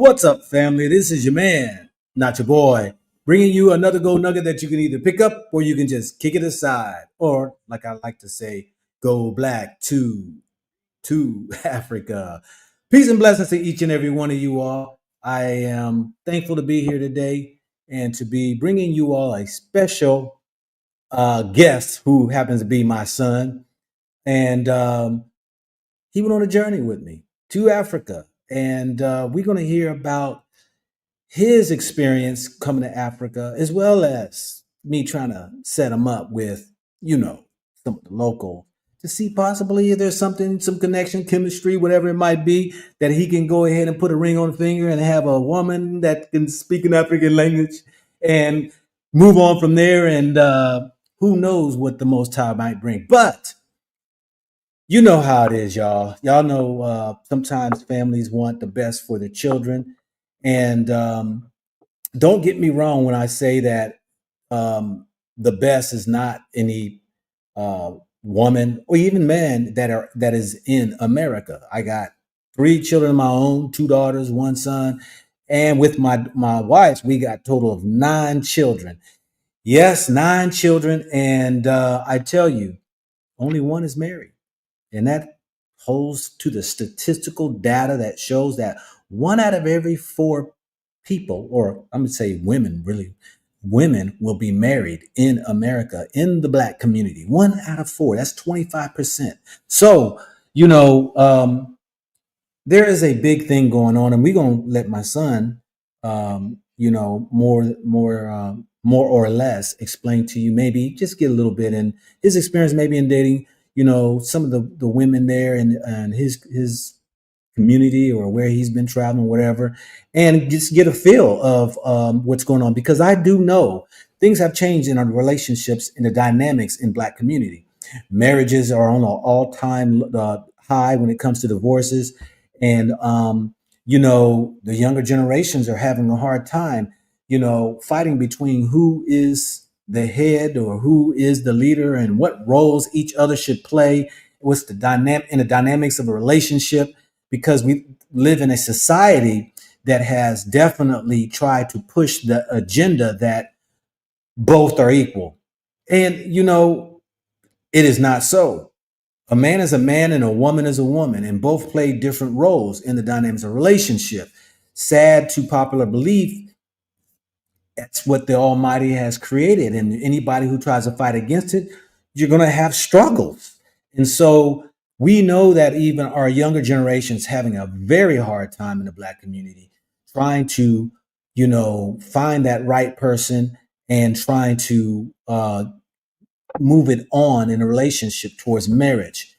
What's up, family? This is your man, not your boy, bringing you another gold nugget that you can either pick up or you can just kick it aside, or like I like to say, go black to Africa. Peace and blessings to each and every one of you all. I am thankful to be here today and to be bringing you all a special guest who happens to be my son, and he went on a journey with me to Africa, and we're going to hear about his experience coming to Africa, as well as me trying to set him up with, some of the local to see possibly if there's something, some connection, chemistry, whatever it might be, that he can go ahead and put a ring on the finger and have a woman that can speak an African language and move on from there. And who knows what the Most High might bring. But you know how it is, y'all. Y'all know sometimes families want the best for their children. And don't get me wrong when I say that the best is not any woman or even man that is in America. I got three children of my own, two daughters, one son, and with my wife, we got a total of nine children. Yes, nine children, and I tell you, only one is married. And that holds to the statistical data that shows that one out of every four people, or I'm going to say women, really, women will be married in America, in the black community. One out of four, that's 25%. So, there is a big thing going on, and we're going to let my son, more or less explain to you, maybe just get a little bit in his experience, maybe in dating, some of the women there and his community or where he's been traveling, whatever, and just get a feel of what's going on. Because I do know things have changed in our relationships and the dynamics in black community. Marriages are on an all-time high when it comes to divorces. And, the younger generations are having a hard time, fighting between who is the head or who is the leader and what roles each other should play. What's the dynamic in the dynamics of a relationship? Because we live in a society that has definitely tried to push the agenda that both are equal. And, it is not so. A man is a man and a woman is a woman, and both play different roles in the dynamics of a relationship. Sad to popular belief, that's what the Almighty has created. And anybody who tries to fight against it, you're going to have struggles. And so we know that even our younger generations having a very hard time in the black community, trying to, find that right person and trying to move it on in a relationship towards marriage.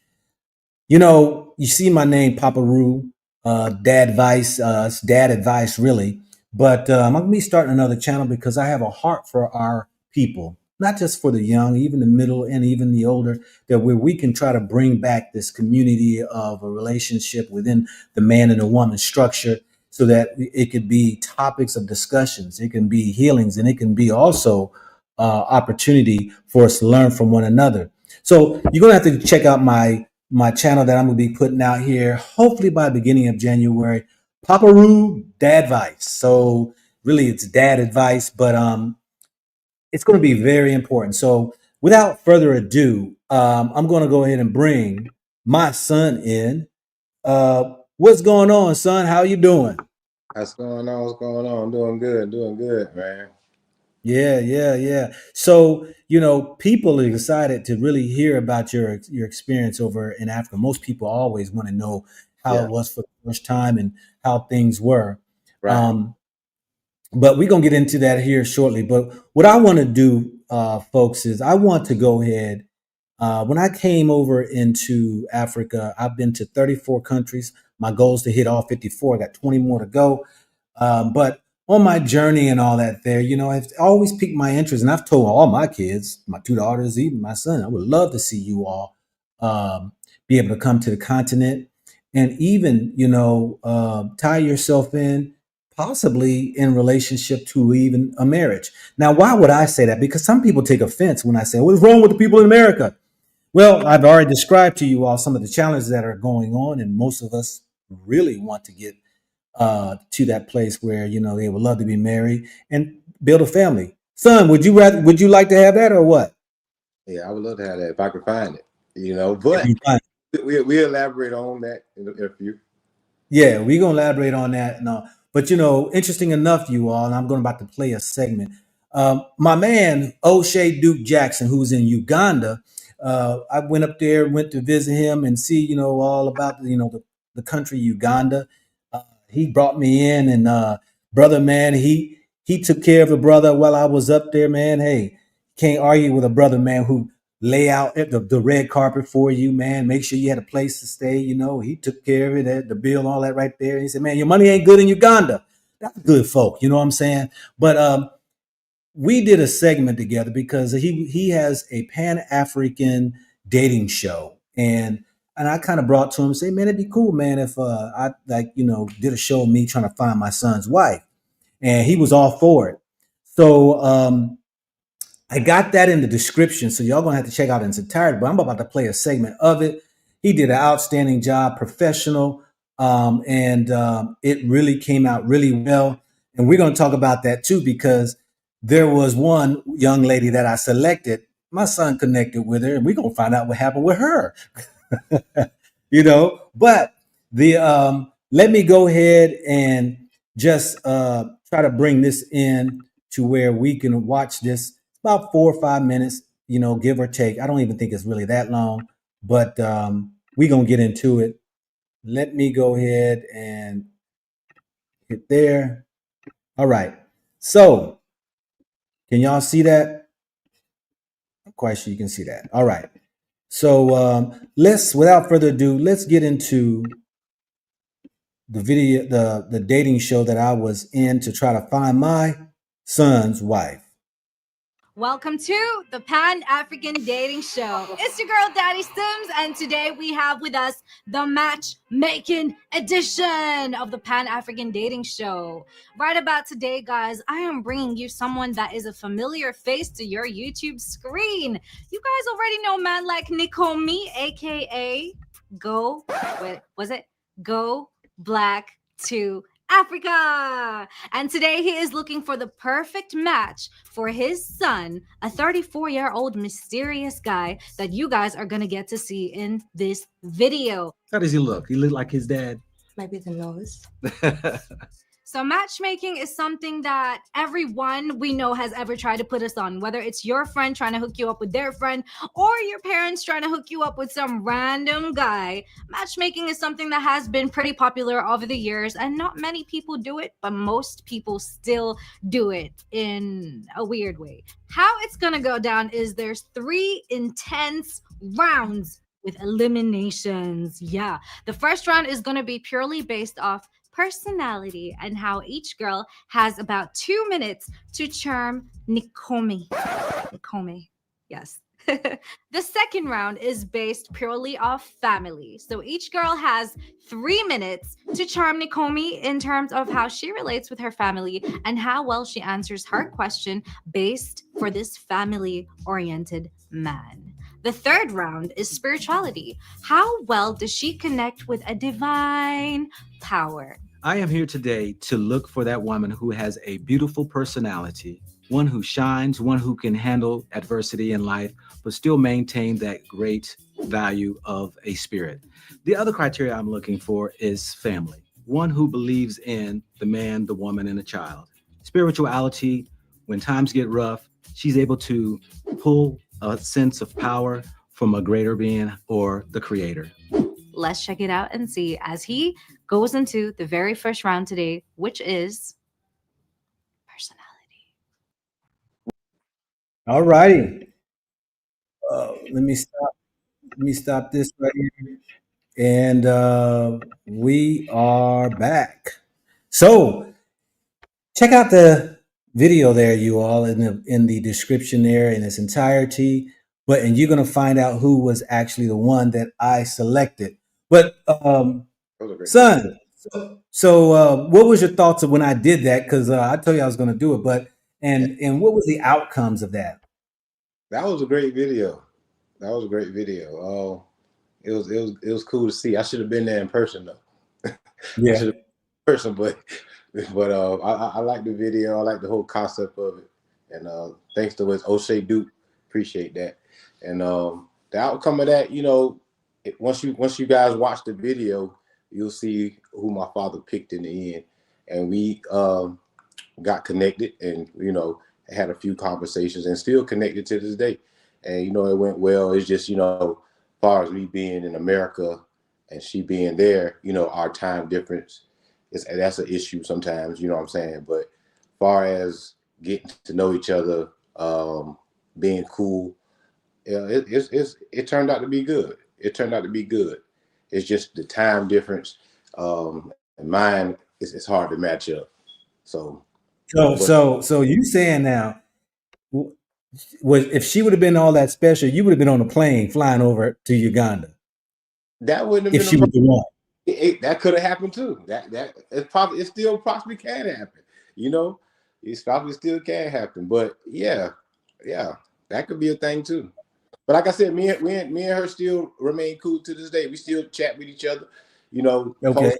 You see my name, Papa Roo, Dad Advice. It's Dad Advice, really. But I'm going to be starting another channel because I have a heart for our people, not just for the young, even the middle, and even the older, that where we can try to bring back this community of a relationship within the man and the woman structure so that it could be topics of discussions, it can be healings, and it can be also opportunity for us to learn from one another. So you're going to have to check out my channel that I'm going to be putting out here, hopefully by the beginning of January. Paparoo Dad Advice. So really, it's Dad Advice, but it's going to be very important. So without further ado, I'm going to go ahead and bring my son in. What's going on, son? How you doing? What's going on? What's going on? Doing good, man. Yeah. So, people are excited to really hear about your experience over in Africa. Most people always want to know how Yeah, it was for the first time and how things were. right. Um, but we're gonna get into that here shortly. But what I want to do, folks, is I want to go ahead. When I came over into Africa, I've been to 34 countries. My goal is to hit all 54. I got 20 more to go. But on my journey and all that there, it's always piqued my interest. And I've told all my kids, my two daughters, even my son, I would love to see you all be able to come to the continent and even, tie yourself in, possibly in relationship to even a marriage. Now, why would I say that? Because some people take offense when I say, what's wrong with the people in America? Well, I've already described to you all some of the challenges that are going on, and most of us really want to get to that place where they would love to be married and build a family. Son, would you like to have that or what? Yeah, I would love to have that if I could find it. But You find we elaborate on that in a few. Yeah, we're gonna elaborate on that. No, but interesting enough, you all, and I'm going about to play a segment. My man O'Shea Duke Jackson, who's in Uganda, I went up there, went to visit him and see, all about the country Uganda. He brought me in, and brother, man, he took care of a brother while I was up there, man. Hey, can't argue with a brother, man, who lay out the red carpet for you, man. Make sure you had a place to stay. He took care of it, the bill, all that right there. He said, man, your money ain't good in Uganda. That's good folk. You know what I'm saying? But we did a segment together because he has a Pan African dating show, and I kind of brought to him, say, man, it'd be cool, man, if I did a show of me trying to find my son's wife, and he was all for it. So I got that in the description, so y'all gonna have to check out in its entirety. But I'm about to play a segment of it. He did an outstanding job, professional, and it really came out really well. And we're gonna talk about that too because there was one young lady that I selected. My son connected with her, and we're gonna find out what happened with her. But the let me go ahead and just try to bring this in to where we can watch this. It's about 4 or 5 minutes, give or take. I don't even think it's really that long, but we're gonna get into it. Let me go ahead and hit there. All right. So can y'all see that? I'm quite sure you can see that. All right. So let's, without further ado, let's get into the video, the dating show that I was in to try to find my son's wife. Welcome to the Pan African Dating Show. It's your girl Daddy Sims, and today we have with us the matchmaking edition of the Pan African Dating Show. Right about today, guys, I am bringing you someone that is a familiar face to your YouTube screen. You guys already know man like Nikomi, aka Go. Wait, was it Go Black to Africa? And today he is looking for the perfect match for his son, a 34-year-old mysterious guy that you guys are going to get to see in this video. How does he look? He look like his dad? Maybe the nose. So matchmaking is something that everyone we know has ever tried to put us on, whether it's your friend trying to hook you up with their friend or your parents trying to hook you up with some random guy. Matchmaking is something that has been pretty popular over the years, and not many people do it, but most people still do it in a weird way. How it's gonna go down is there's 3 intense rounds with eliminations. Yeah, the first round is gonna be purely based off personality and how each girl has about 2 minutes to charm Nikomi. Nikomi, yes. The second round is based purely off family. So each girl has 3 minutes to charm Nikomi in terms of how she relates with her family and how well she answers her question based for this family-oriented man. The third round is spirituality. How well does she connect with a divine power? I am here today to look for that woman who has a beautiful personality, one who shines, one who can handle adversity in life, but still maintain that great value of a spirit. The other criteria I'm looking for is family, one who believes in the man, the woman, and the child. Spirituality, when times get rough, she's able to pull a sense of power from a greater being or the creator. Let's check it out and see as he goes into the very first round today, which is personality. All righty. Let me stop. Let me stop this right here. And we are back. So check out the video there, you all, in the description there in its entirety. And you're gonna find out who was actually the one that I selected. But son, so what was your thoughts of when I did that? Because I told you I was gonna do it, but and what was the outcomes of that? That was a great video. That was a great video. It was cool to see. I should have been there in person though. I Yeah. should have person, but I like the video. I like the whole concept of it, and thanks to his O'Shea Duke, appreciate that. And the outcome of that, once you guys watch the video, you'll see who my father picked in the end, and we got connected, and had a few conversations, and still connected to this day. And it went well. It's just as far as me being in America and she being there, our time difference that's an issue sometimes. You know what I'm saying? But far as getting to know each other, being cool, yeah, it turned out to be good. It turned out to be good. It's just the time difference, and mine it's hard to match up. So, but So you saying now, was if she would have been all that special, you would have been on a plane flying over to Uganda that wouldn't have if been a she problem. was the one. That could have happened too. It still possibly can happen. You know, it probably still can happen. But yeah, that could be a thing too. But like I said, me and her still remain cool to this day. We still chat with each other, Okay, post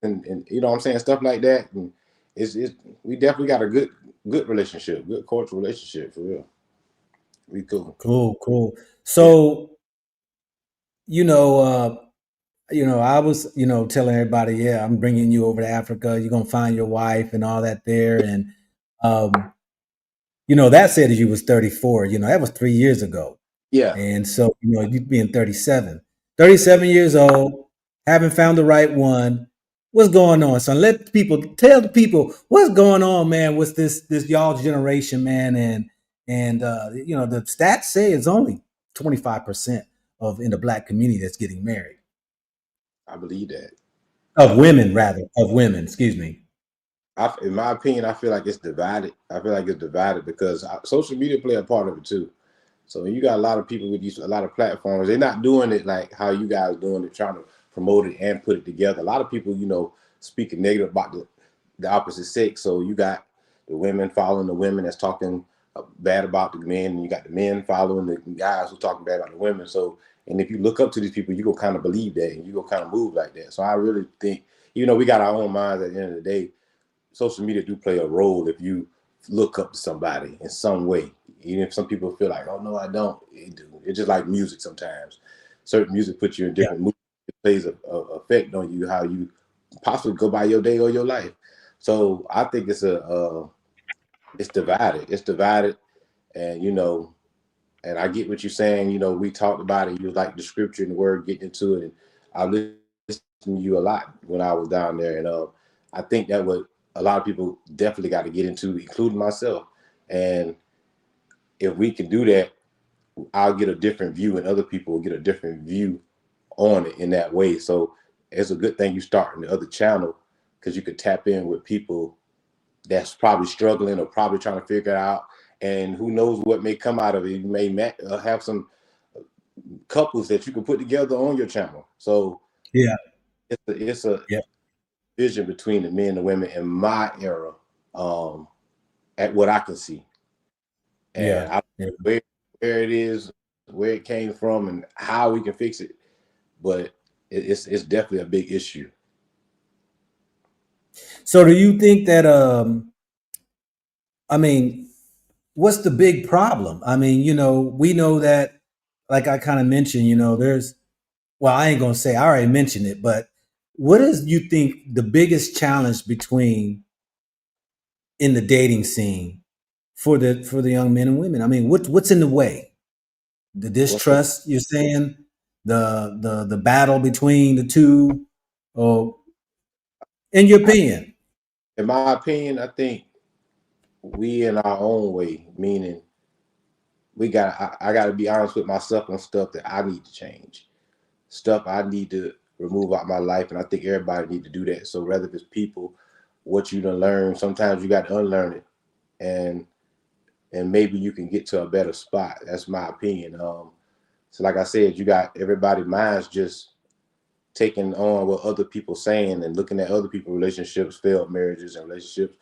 and what I'm saying, stuff like that. And it's we definitely got a good relationship, good cultural relationship for real. We cool. cool. Yeah, So you know, I was, telling everybody, yeah, I'm bringing you over to Africa. You're gonna find your wife and all that there, and um, that said you was 34. That was 3 years ago. yeah. And so, you being 37, 37 years old, haven't found the right one. What's going on, son? Tell the people what's going on, man. What's this y'all generation, man? And the stats say it's only 25% of in the black community that's getting married. I believe that. Of women, rather, of women, excuse me. In my opinion, I feel like it's divided. I feel like it's divided because social media play a part of it too. So you got a lot of people with a lot of platforms. They're not doing it like how you guys doing it, trying to promote it and put it together. A lot of people, speaking negative about the opposite sex. So you got the women following the women that's talking bad about the men, and you got the men following the guys who talking bad about the women. So, and if you look up to these people, you go kind of believe that, and you go kind of move like that. So I really think, we got our own minds at the end of the day. Social media do play a role if you look up to somebody in some way. Even if some people feel like, oh no, I don't. It do. It's just like music sometimes. Certain music puts you in Yeah, different moods. It plays a effect on you, how you possibly go by your day or your life. So I think it's divided. It's divided, and and I get what you're saying. We talked about it. You like the scripture and the word, getting into it, and I listened to you a lot when I was down there, and I think that what a lot of people definitely got to get into, including myself. And if we can do that, I'll get a different view, and other people will get a different view on it in that way. So it's a good thing you start in the other channel because you could tap in with people that's probably struggling or probably trying to figure it out. And who knows what may come out of it. You may have some couples that you can put together on your channel. So yeah, it's a yeah, vision between the men and the women in my era, um, at what I can see. And yeah, I don't yeah. know where it is, where it came from, and how we can fix it. But it's definitely a big issue. So, do you think that? I mean, what's the big problem? I mean, we know that, like I kind of mentioned, there's. Well, I ain't gonna say I already mentioned it, but what is you think the biggest challenge between in the dating scene for the young men and women? I mean, what's in the way? The What's the distrust you're saying, the battle between the two, or in your I, opinion? in my opinion, I think we in our own way, meaning I got to be honest with myself on stuff that I need to change, stuff I need to remove out my life, and I think everybody need to do that. So whether it's people, what you done learn, sometimes you got to unlearn it, and maybe you can get to a better spot. That's my opinion. So like I said, you got everybody minds just taking on what other people saying and looking at other people's relationships, failed marriages and relationships,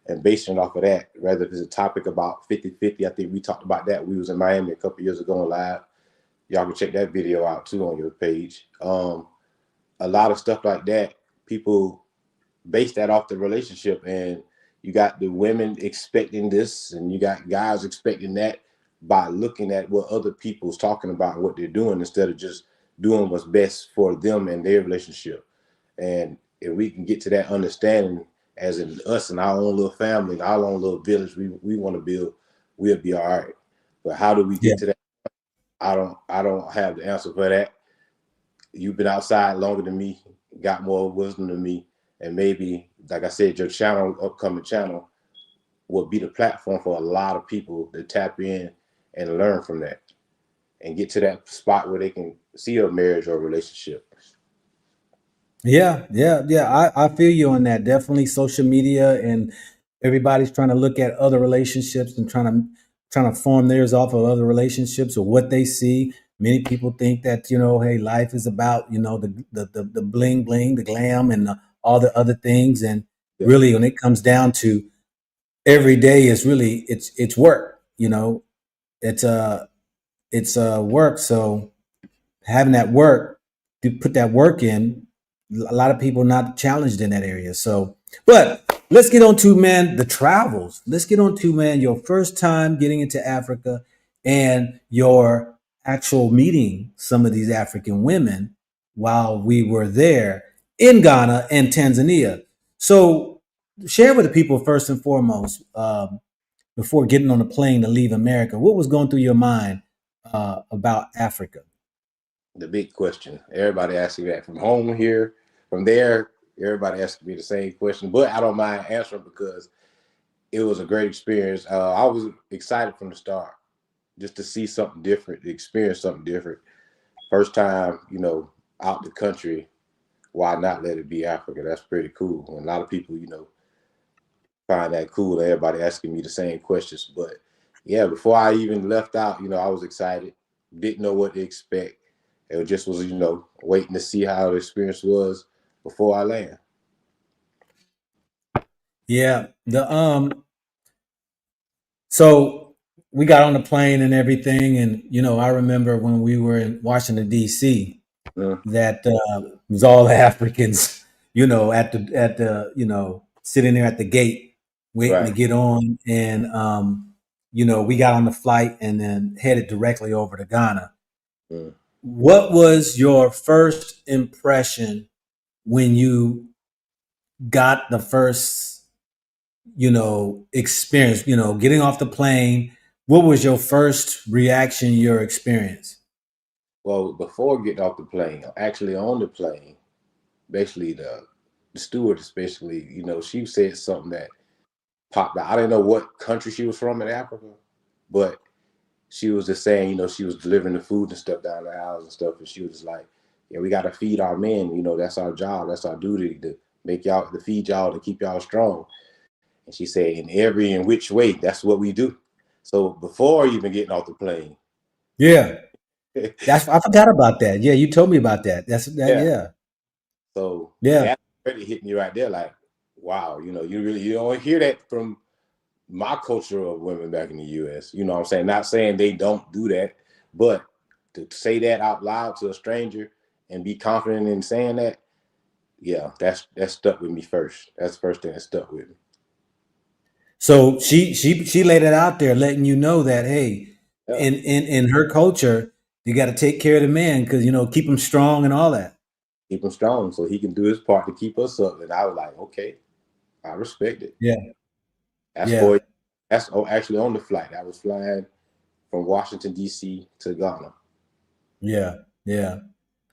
and basing it off of that. Rather if it's a topic about 50-50, I think we talked about that. We was in Miami a couple years ago on live. Y'all can check that video out too on your page. A lot of stuff like that, people base that off the relationship. And you got the women expecting this, and you got guys expecting that by looking at what other people's talking about and what they're doing instead of just doing what's best for them and their relationship. And if we can get to that understanding, as in us and our own little family, our own little village we want to build, we'll be all right. But how do we Yeah. get to that? I don't have the answer for that. You've been outside longer than me, got more wisdom than me, and maybe, like I said, your channel, upcoming channel, will be the platform for a lot of people to tap in and learn from that and get to that spot where they can see a marriage or a relationship. Yeah, yeah, yeah. I feel you on that. Definitely social media and everybody's trying to look at other relationships and trying to form theirs off of other relationships or what they see. Many people think that, hey, life is about, the bling bling, the glam and all the other things. And Yeah, really when it comes down to every day is really it's work, it's work. So having that work to put that work in, a lot of people not challenged in that area. So, but let's get on to, man, the travels. Let's get on to, man, your first time getting into Africa and your actual meeting some of these African women while we were there in Ghana and Tanzania. So share with the people first and foremost, before getting on a plane to leave America, what was going through your mind about Africa? the big question. Everybody asking that from home here, from there. Everybody asking me the same question, but I don't mind answering because it was a great experience. I was excited from the start just to see something different, to experience something different. First time, out the country. Why not let it be Africa? That's pretty cool. And a lot of people, find that cool. Everybody asking me the same questions. But yeah, before I even left out, I was excited. Didn't know what to expect. It just was, waiting to see how the experience was before I land. Yeah. So we got on the plane and everything, and I remember when we were in Washington D.C. Mm, that it was all Africans, at the sitting there at the gate waiting to right. get on, and we got on the flight and then headed directly over to Ghana. Mm. What was your first impression when you got the first experience, getting off the plane? What was your first reaction, your experience? Well, before getting off the plane, actually on the plane, basically the stewardess basically, she said something that popped out. I didn't know what country she was from in Africa, but she was just saying, she was delivering the food and stuff down the aisles and stuff, and she was just like, "Yeah, we got to feed our men. That's our job. That's our duty to make y'all, to feed y'all, to keep y'all strong." And she said, "In every in which way, that's what we do." So before even getting off the plane, Yeah, that's I forgot about that. Yeah, you told me about that. That's that. yeah. Yeah, So yeah, that really hit me right there, like, wow, you don't hear that from my culture of women back in the U.S. You know what I'm saying? Not saying they don't do that, but to say that out loud to a stranger and be confident in saying that, yeah, that's stuck with me first. That's the first thing that stuck with me. so she laid it out there, letting you know that, hey, Yeah, in her culture, you got to take care of the man because keep him strong and all that. keep him strong so he can do his part to keep us up. And I was like, okay, I respect it. Yeah, That's yeah, for actually on the flight. I was flying from Washington D.C. to Ghana. yeah, yeah.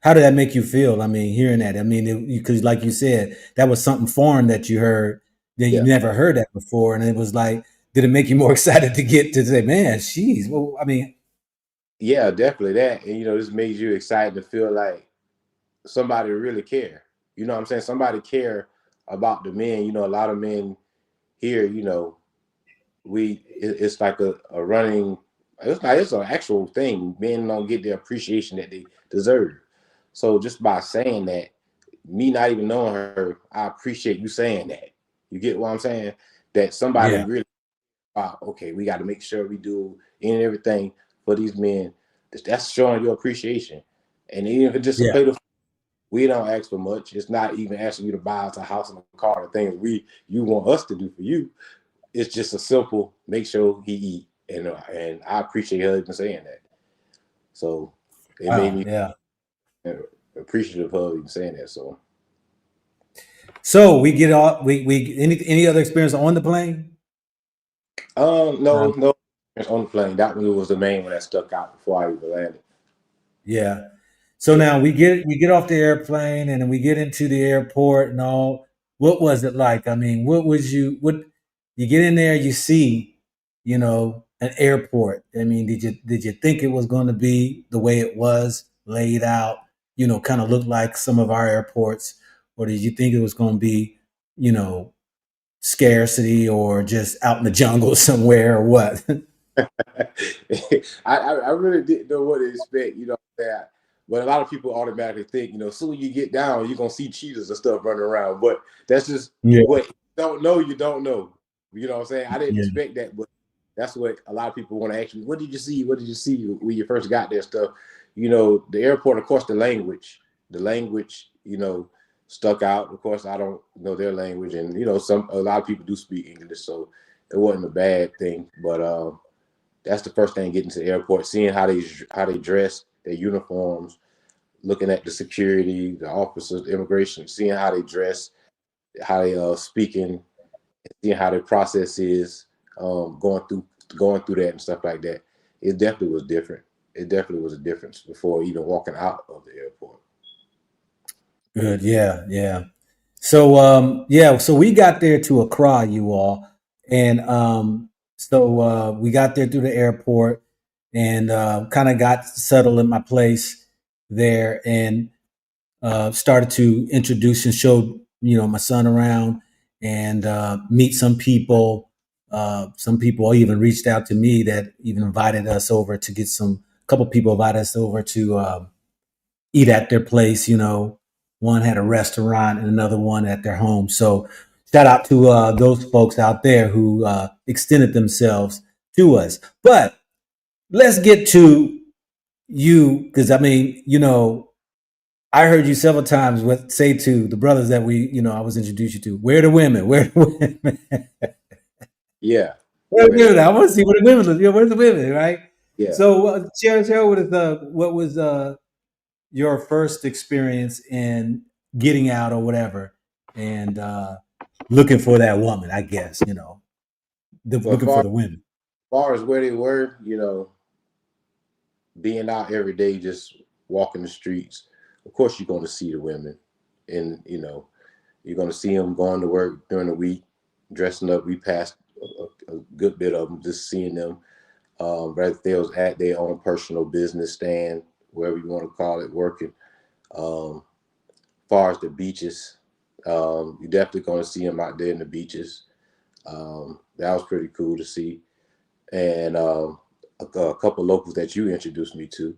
How did that make you feel? I mean, hearing that. I mean, because like you said, that was something foreign that you heard that you Yeah, never heard that before, and it was like, did it make you more excited to get to say, man, she's? Well, I mean, yeah, definitely that. And this made you excited to feel like somebody really care. You know what I'm saying? Somebody care about the men. A lot of men here, it's like a running, it's an actual thing. Men don't get the appreciation that they deserve. So just by saying that, me not even knowing her, I appreciate you saying that. You get what I'm saying? That somebody yeah, really, wow, okay, we got to make sure we do any and everything for these men. That's showing your appreciation. And even if it's just a yeah, plate of food, We don't ask for much. It's not even asking you to buy us a house and a car, the things you want us to do for you. It's just a simple make sure he eat, and I appreciate her even saying that. So it made Wow, me yeah. appreciative of even saying that. So we get off. We any other experience on the plane? No, no, on the plane. That one was the main one that stuck out before I even landed. Yeah. So Yeah. now we get off the airplane and then we get into the airport and all. What was it like? I mean, what you get in there, you see, an airport. I mean, did you think it was going to be the way it was laid out? Kind of looked like some of our airports, or did you think it was going to be, you know, scarcity or just out in the jungle somewhere or what? I really didn't know what to expect, that. But a lot of people automatically think, soon you get down, you're gonna see cheetahs and stuff running around. But that's just Yeah, what you don't know, you don't know. You know what I'm saying? I didn't yeah, expect that, but that's what a lot of people want to ask me. What did you see? What did you see when you first got there? Stuff. The airport, of course, the language, stuck out. Of course, I don't know their language, and a lot of people do speak English, so it wasn't a bad thing. But that's the first thing getting to the airport, seeing how they dress, their uniforms, looking at the security, the officers, the immigration, seeing how they dress, how they speaking, seeing how their process is, going through that and stuff like that. It definitely was different. It definitely was a difference before even walking out of the airport. good. Yeah, yeah. So so we got there to Accra, you all, and we got there through the airport and kind of got settled in my place there and started to introduce and show my son around and meet some people. Some people even reached out to me that even invited us over to get some. A couple people invited us over to eat at their place. One had a restaurant and another one at their home. So shout out to those folks out there who extended themselves to us. But let's get to you because I mean, I heard you several times say to the brothers that I was introduced you to, where are the women? Where are the women? Yeah, Where are the but women? I want to see where the women live. Where's the women, right? yeah. So share with us what was your first experience in getting out or whatever and looking for that woman, I guess, But looking for the women. far as where they were, being out every day, just walking the streets. Of course, you're going to see the women, and you're going to see them going to work during the week, dressing up. We passed a good bit of them, just seeing them. Whether they was at their own personal business stand, wherever you want to call it, working. Far as the beaches, you're definitely going to see them out there in the beaches. That was pretty cool to see. And a couple locals that you introduced me to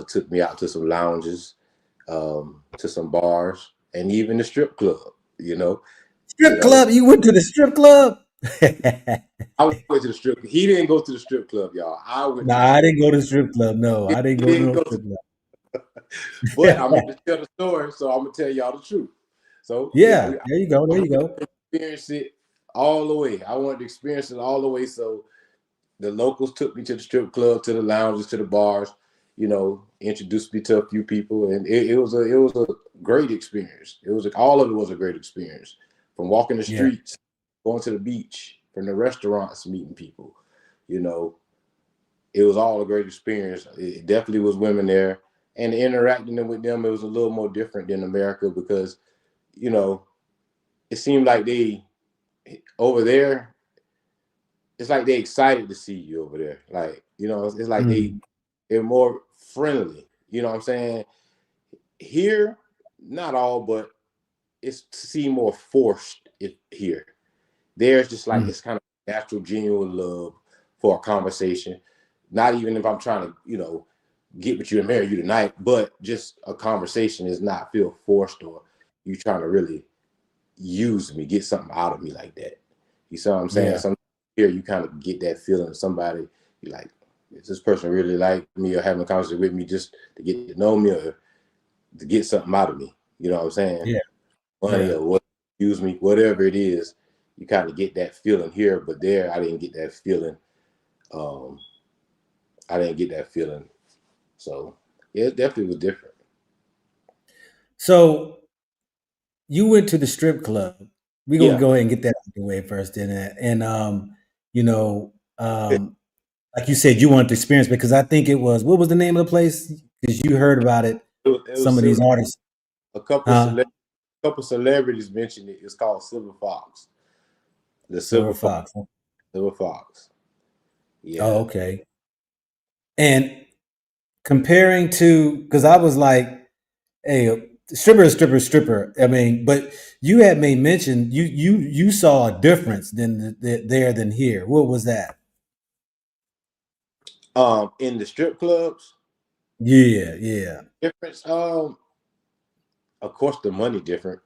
took me out to some lounges, to some bars, and even the strip club. You know, you Strip know. club? You went to the strip club? I went to the strip. He didn't go to the strip club, y'all. I went No, to the I strip didn't go club. to the strip club. No, I didn't He go to didn't no go strip but I'm club. here to tell the story, so I'm gonna tell y'all the truth. So yeah, Yeah, there you go. I There you wanted go. to experience it all the way. I wanted to experience it all the way. So the locals took me to the strip club, to the lounges, to the bars. Introduced me to a few people, and it was a great experience. All of it was a great experience. From walking the Yeah, streets, going to the beach, from the restaurants, meeting people. You know, it was all a great experience. It definitely was women there, and interacting with them, it was a little more different than America because you know it seemed like they over there. It's like they excited to see you over there. Like it's like mm, they're more friendly. You know what I'm saying? Here, not all, but it's seem more forced here. There's just like mm, it's kind of natural, genuine love for a conversation. Not even if I'm trying to, get with you and marry you tonight, but just a conversation is not feel forced or you trying to really use me, get something out of me like that. You see what I'm saying? yeah, Some here you kind of get that feeling of somebody you like, is this person really like me or having a conversation with me just to get to know me or to get something out of me. You know what I'm saying? Yeah. Money Yeah. or what, use me, whatever it is. You kind of get that feeling here, but there I didn't get that feeling. Um, I didn't get that feeling. So yeah, it definitely was different. So you went to the strip club. We're gonna Yeah, go ahead and get that out of the way first, and you know, it, um, like you said, you wanted to experience because I think it was what was the name of the place? Because you heard about it. it was Some of these silver. artists, A couple huh? couple celebrities mentioned it. It's called Silver Fox. The Silver Silver Fox. Fox. Silver Fox. Oh, Yeah. okay. And comparing to, because I was like, hey, stripper, is stripper, stripper. I mean, but you had made mention you saw a difference there than here. What was that? In the strip clubs, Yeah, yeah, difference. Of course, the money different.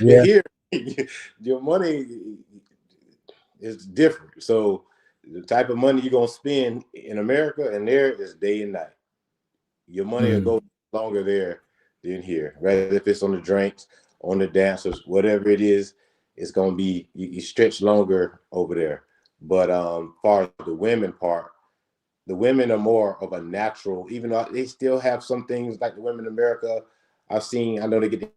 yeah. Here, your money is different. So the type of money you're gonna spend in America and there is day and night. Your money will Mm, go longer there than here. Right? If it's on the drinks, on the dancers, whatever it is, it's gonna be you stretch longer over there. But far as the women part, the women are more of a natural, even though they still have some things like the women in America. I've seen, I know they get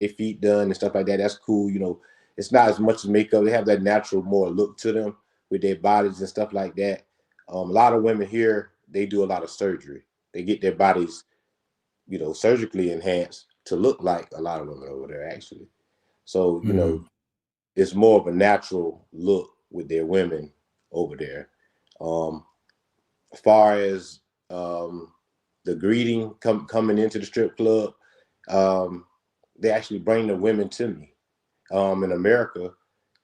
their feet done and stuff like that. That's cool. It's not as much as makeup. They have that natural more look to them with their bodies and stuff like that. A lot of women here, they do a lot of surgery. They get their bodies, surgically enhanced to look like a lot of women over there, actually. So, mm, it's more of a natural look with their women over there. Um, as far as um, the greeting coming into the strip club, um, they actually bring the women to me. In America,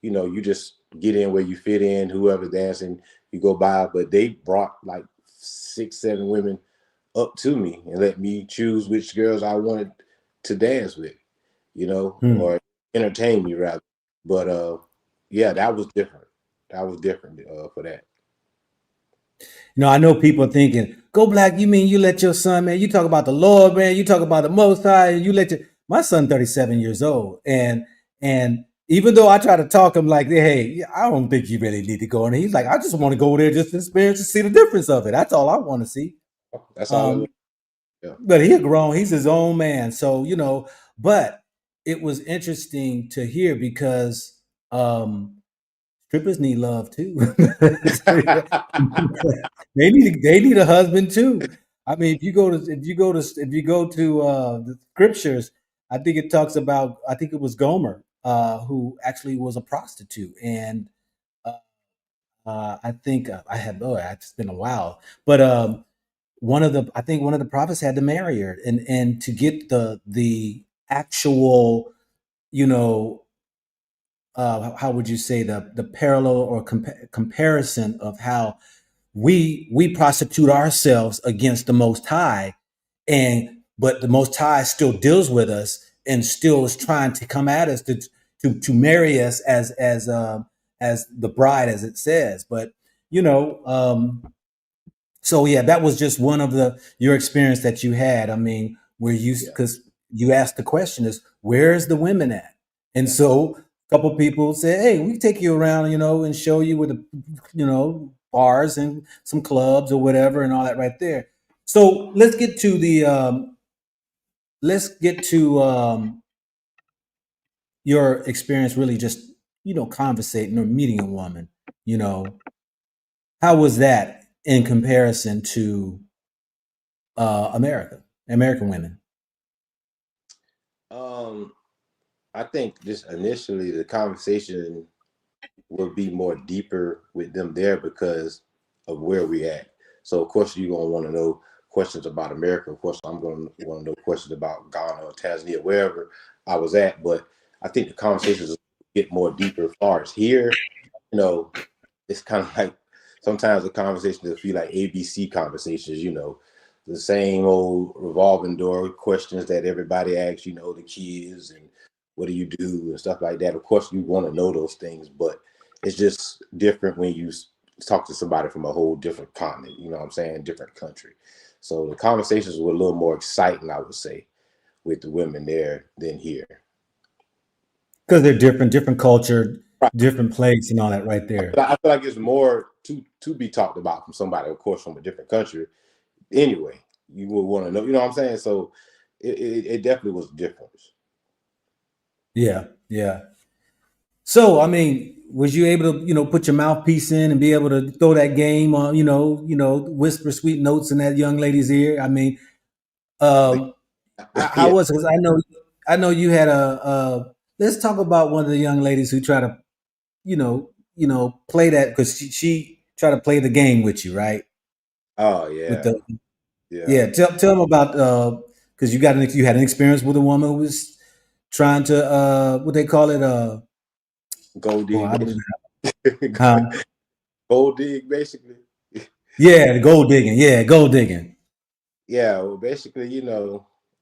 you just get in where you fit in, whoever's dancing, you go by. But they brought like 6, 7 women up to me and let me choose which girls I wanted to dance with, mm. or entertain me rather. But yeah, that was different. That was different for that. I know people are thinking, "Go black." You mean you let your son, man? You talk about the Lord, man. You talk about the Most High. You let your my son, 37 years old, and even though I try to talk him like, "Hey, I don't think you really need to go in," he's like, "I just want to go there just to experience to see the difference of it. That's all I want to see." That's all it was. Um, Yeah. but he's grown. He's his own man. So but it was interesting to hear because strippers need love too. They need a husband too. I mean, if you go to the scriptures, I think it talks about I think it was Gomer who actually was a prostitute, and uh, I think I have it's been a while, but I think one of the prophets had to marry her, and to get the actual you know how would you say the parallel or comparison of how we prostitute ourselves against the Most High, and but the Most High still deals with us and still is trying to come at us to marry us as the bride, as it says. But you know, so yeah, that was just one of the your experience that you had. I mean, where you Yeah. because you asked the question is where's the women at, and Yeah. so a couple people said, "Hey, we take you around, and show you with the bars and some clubs or whatever and all that right there." So let's get to your experience, really just conversating or meeting a woman. You know, how was that in comparison to American women? Um, I think just initially the conversation will be more deeper with them there because of where we at. So of course you're gonna want to know questions about America. Of course I'm gonna want to know questions about Ghana or Tanzania, wherever I was at. But I think the conversations get more deeper as far as here. You know, it's kind of like sometimes the conversations will feel like ABC conversations, the same old revolving door questions that everybody asks, the kids and what do you do and stuff like that. Of course, you want to know those things, but it's just different when you talk to somebody from a whole different continent, you know what I'm saying? Different country. So the conversations were a little more exciting, I would say, with the women there than here. Because they're different culture, Right. different place, and all that right there. I feel like it's more to be talked about from somebody, of course, from a different country. Anyway, you would want to know, you know what I'm saying? So it definitely was a difference. Yeah, yeah. So, I mean, was you able to, put your mouthpiece in and be able to throw that game on, whisper sweet notes in that young lady's ear? I mean, um, how Yeah, was it? 'Cause I know you had a. Let's talk about one of the young ladies who try to, play that because she tried to play the game with you, right? oh With yeah, the yeah. yeah, tell them about because you had an experience with a woman who was trying to what they call it Gold boy, dig, I do basically. huh? Gold dig, basically. Yeah, the gold digging. Yeah, gold digging. Yeah, well, basically,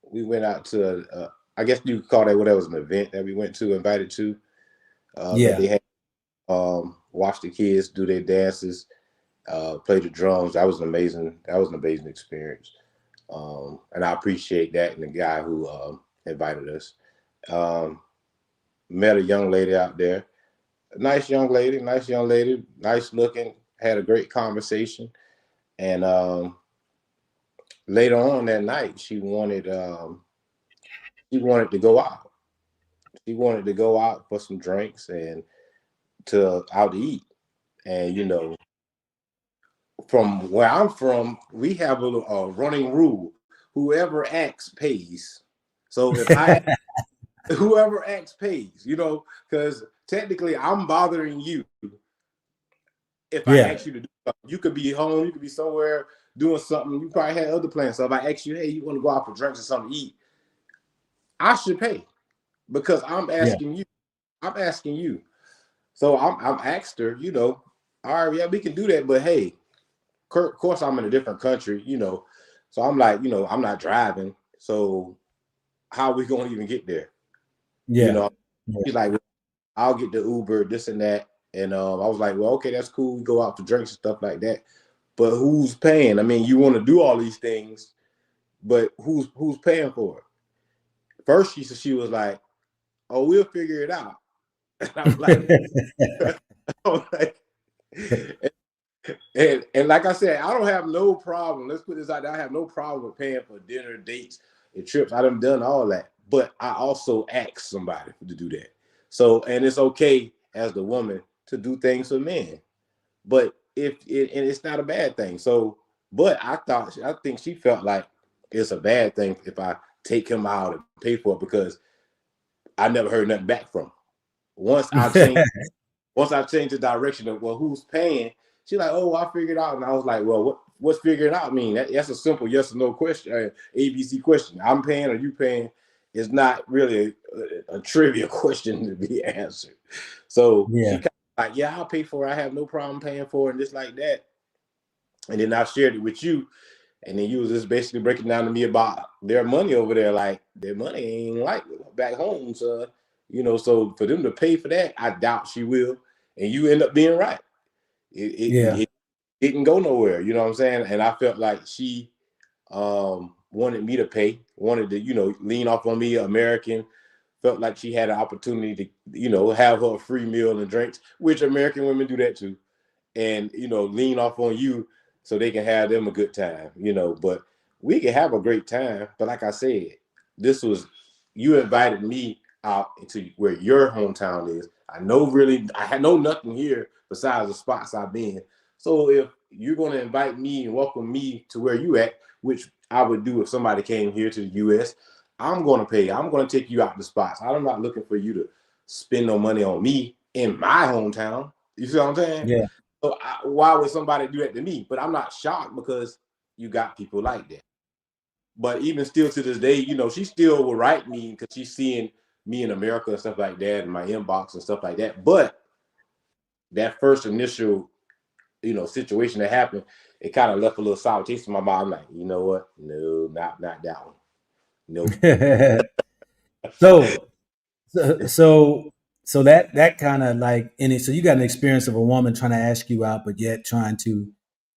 we went out to, I guess you could call that what that was an event that we went to, invited to, that Yeah, they had watch the kids do their dances, play the drums. That was an amazing experience. And I appreciate that and the guy who invited us. Um, Met a young lady out there, a nice young lady, nice looking. Had a great conversation, and later on that night, she wanted to go out. She wanted to go out for some drinks and to out to eat. And from where I'm from, we have a running rule: whoever acts pays. So if I whoever acts pays, because technically I'm bothering you if I yeah, ask you to do something. You could be home, you could be somewhere doing something. You probably had other plans. So if I ask you, hey, you want to go out for drinks or something to eat, I should pay because I'm yeah, asking you. I'm asking you. So I'm asked her, all right, yeah, we can do that, but hey, of course I'm in a different country. So I'm like, I'm not driving. So how are we going to even get there? You yeah, know, yeah, She's like, well, I'll get the Uber, this and that. And I was like, well, okay, that's cool. We go out for drinks and stuff like that. But who's paying? I mean, you want to do all these things, but who's paying for it? First, she was like, "Oh, we'll figure it out." And I'm like, I'm like, and like I said, I don't have no problem. Let's put this out there. I have no problem with paying for dinner, dates, and trips. I done all that, but I also ask somebody to do that. So, and it's okay as the woman to do things for men, but and it's not a bad thing. So, but I think she felt like it's a bad thing if I take him out and pay for it because I never heard nothing back from him. Once I changed once I changed the direction of well, who's paying? She's like, oh, I figured it out, and I was like, well, what's figured out mean? That's a simple yes or no question, ABC question. I'm paying or you paying? Is not really a trivia question to be answered. So she yeah, kind of like, yeah, I'll pay for it. I have no problem paying for it, and just like that. And then I shared it with you, and then you was just basically breaking down to me about their money over there. Like their money ain't like back home, so So for them to pay for that, I doubt she will. And you end up being right. yeah, It didn't go nowhere. You know what I'm saying? And I felt like she wanted me to pay, wanted to lean off on me, American. Felt like she had an opportunity to have her a free meal and drinks, which American women do that too, and lean off on you so they can have them a good time. But we can have a great time, but like I said, this was you invited me out into where your hometown is. I had know nothing here besides the spots I've been. So if you're going to invite me and welcome me to where you at, which I would do if somebody came here to the US, I'm going to pay. I'm going to take you out the spots. I'm not looking for you to spend no money on me in my hometown. You see what I'm saying? yeah, So why would somebody do that to me? But I'm not shocked because you got people like that. But even still to this day, she still will write me because she's seeing me in America and stuff like that in my inbox and stuff like that. But that first initial, situation that happened, it kind of left a little sour taste in my mouth. I'm like, you know what? No, not that one. Nope. yeah. so, so, so that kind of like in it. So you got an experience of a woman trying to ask you out, but yet trying to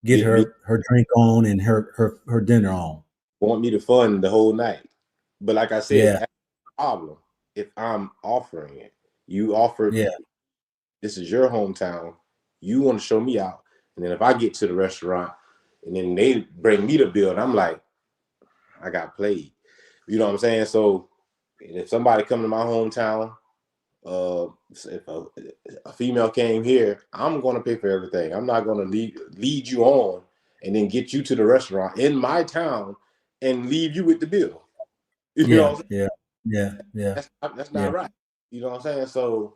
get get me, her drink on and her dinner on. want me to fund the whole night. But like I said, Yeah, that's the problem. If I'm offering it, you offered, yeah, this is your hometown, you want to show me out. And then if I get to the restaurant and then they bring me the bill, and I'm like, I got played. You know what I'm saying? So if somebody come to my hometown, if a female came here, I'm going to pay for everything. I'm not going to lead you on and then get you to the restaurant in my town and leave you with the bill. You know what yeah, I'm saying? yeah, yeah, yeah, That's yeah. not right. You know what I'm saying? So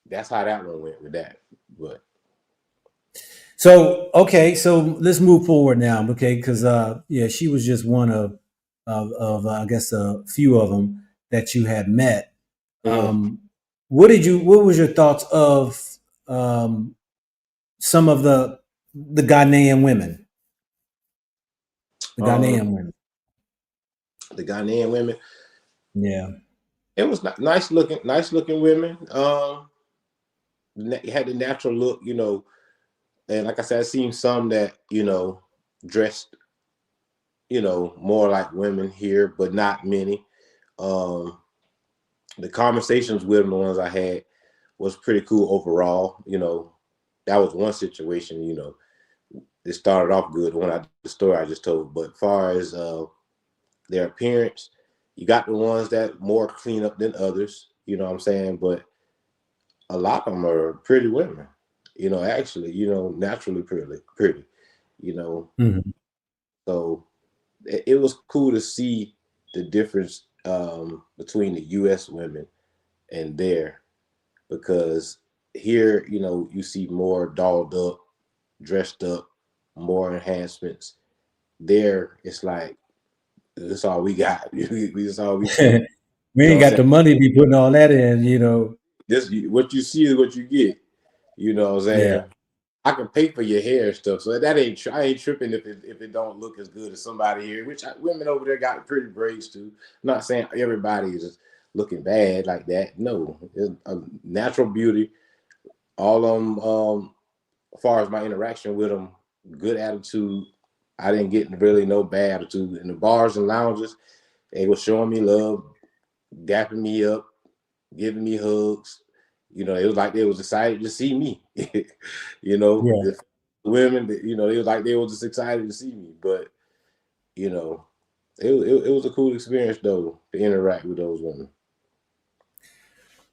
that's how that one went with that. But So okay, so let's move forward now, okay? Because yeah, she was just one of I guess a few of them that you had met. mm, Um, what did you? What was your thoughts of um, some of the Ghanaian women? The um, Ghanaian women. the Ghanaian women, Yeah. it was nice looking women. Had the natural look, and like I said, I seen some that dressed more like women here, but not many. Um, the conversations with them, the ones I had, was pretty cool overall. That was one situation. It started off good when the story I just told. But as far as their appearance, you got the ones that more clean up than others. You know what I'm saying? But a lot of them are pretty women. Actually, naturally pretty. You know, Mhm. so it was cool to see the difference between the U.S. women and there, because here, you see more dolled up, dressed up, more enhancements. There, it's like that's all we got. That's all we see. We You know ain't what I'm got saying? the money to be putting all that in, you know. This what you see is what you get. You know what I'm Yeah, saying? I can pay for your hair and stuff, so that ain't I ain't tripping if it don't look as good as somebody here. Which women over there got pretty braids too. I'm not saying everybody is looking bad like that. No, it's a natural beauty. All of them, as far as my interaction with them, good attitude. I didn't get really no bad attitude in the bars and lounges. They were showing me love, dapping me up, giving me hugs. It was like they was excited to see me. yeah. The women, it was like they was just excited to see me. But you know, it was a cool experience though to interact with those women.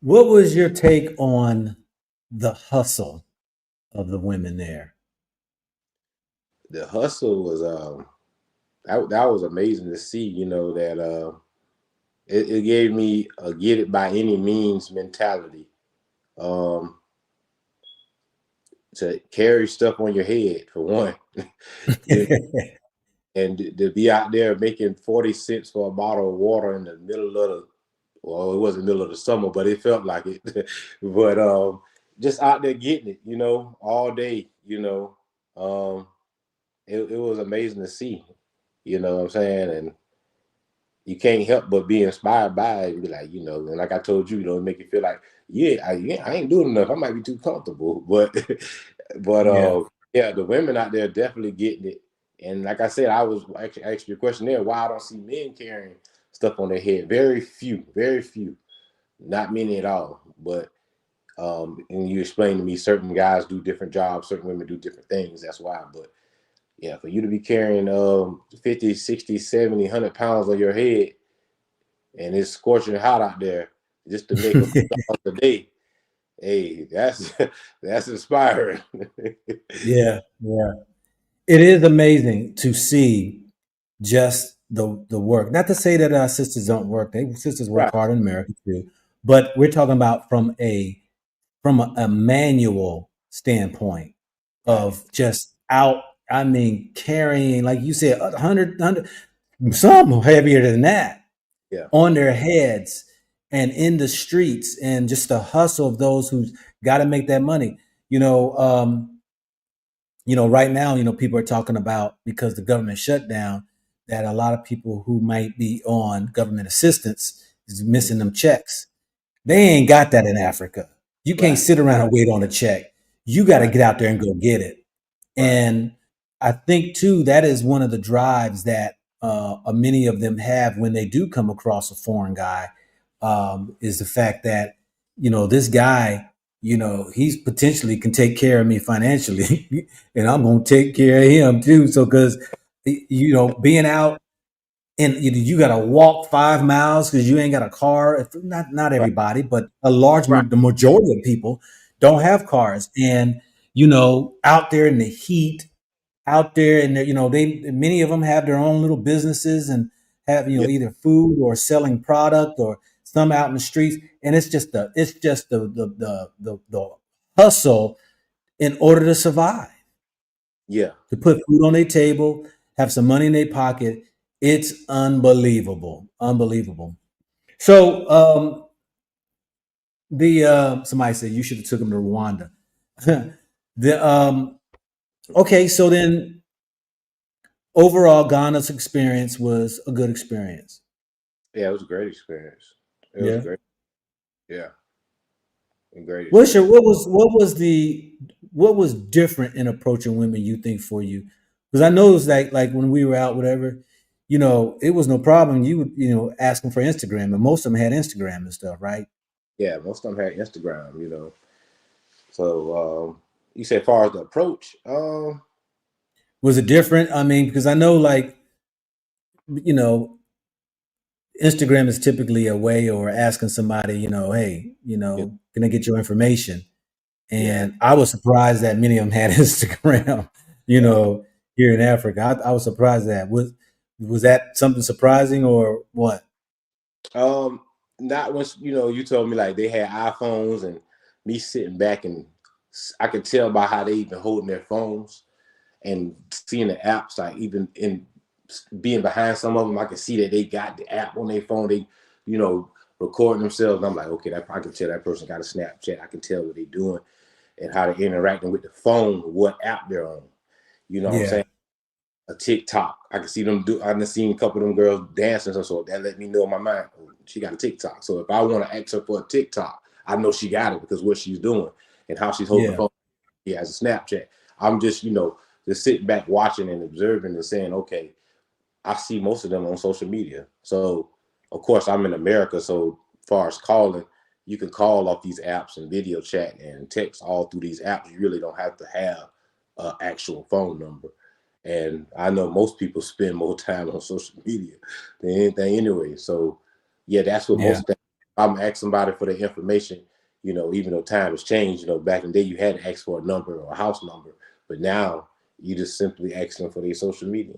What was your take on the hustle of the women there? The hustle was that was amazing to see. That it gave me a get it by any means mentality. Um, to carry stuff on your head for one. you and to be out there making 40 cents for a bottle of water in the middle of well, it wasn't the middle of the summer, but it felt like it. But just out there getting it, all day, it was amazing to see, you know what I'm saying? And you can't help but be inspired by it and be like, and like I told you, it make you feel like, yeah, I ain't doing enough. I might be too comfortable. But but Yeah. yeah, the women out there definitely getting it. And like I said, I was actually asked you a question there, why I don't see men carrying stuff on their head. Very few. Not many at all. But and you explained to me certain guys do different jobs, certain women do different things. That's why. But yeah, for you to be carrying 50, 60, 70, 100 pounds on your head and it's scorching hot out there just to make a few dollars a day, hey, that's that's inspiring. Yeah, yeah. It is amazing to see just the work. Not to say that our sisters don't work; they sisters work Right, hard in America too. But we're talking about from a manual standpoint right. of just out. I mean, carrying, like you said, 100, some heavier than that Yeah, on their heads and in the streets, and just the hustle of those who's got to make that money. You know, right now, people are talking about, because the government shut down, that a lot of people who might be on government assistance is missing them checks. They ain't got that in Africa. You can't right, sit around and wait on a check. You got to right, get out there and go get it. right. And I think too that is one of the drives that many of them have when they do come across a foreign guy, is the fact that this guy, he's potentially can take care of me financially, and I'm gonna take care of him too. So because being out and you got to walk 5 miles because you ain't got a car. Not Right. everybody, but a large Right. the majority of people don't have cars, and out there in the heat, out there, and they many of them have their own little businesses and have Yeah. either food or selling product or some out in the streets, and it's just the hustle in order to survive, Yeah. to put food on their table, have some money in their pocket. It's unbelievable, unbelievable. So the somebody said you should have took them to Rwanda. the Okay, so then overall, Ghana's experience was a good experience. Yeah. It was a great experience. It was Yeah. great. Yeah. A great What's your experience. what was different in approaching women you think for you? Because I noticed like when we were out, whatever, it was no problem. You would ask them for Instagram, and most of them had Instagram and stuff, right? Yeah. Most of them had Instagram. So you said, as far as the approach, Was it different? I mean, because I know like you know Instagram is typically a way or asking somebody, hey, yeah, can I get your information? yeah, And I was surprised that many of them had Instagram, you yeah. know, here in Africa. I was surprised at that. Was that something surprising or what? Um, Not once you told me like they had iPhones and me sitting back and I could tell by how they even holding their phones and seeing the apps, like even in being behind some of them, I could see that they got the app on their phone. They, you know, recording themselves. And I'm like, okay, I can tell that person got a Snapchat. I can tell what they're doing and how they're interacting with the phone, what app they're on. You know what I'm Yeah, saying? A TikTok. I can see them do. I've seen a couple of them girls dancing, so that let me know in my mind, oh, she got a TikTok. So if I want to ask her for a TikTok, I know she got it because what she's doing and how she's holding the yeah, phone. He has a Snapchat. I'm just just sitting back watching and observing and saying, okay, I see most of them on social media. So of course I'm in America, so far as calling, you can call off these apps and video chat and text all through these apps. You really don't have to have an actual phone number. And I know most people spend more time on social media than anything anyway. So yeah, that's what yeah, most things. I'm asking somebody for the information, even though time has changed, back in the day you had to ask for a number or a house number, but now you just simply ask them for their social media.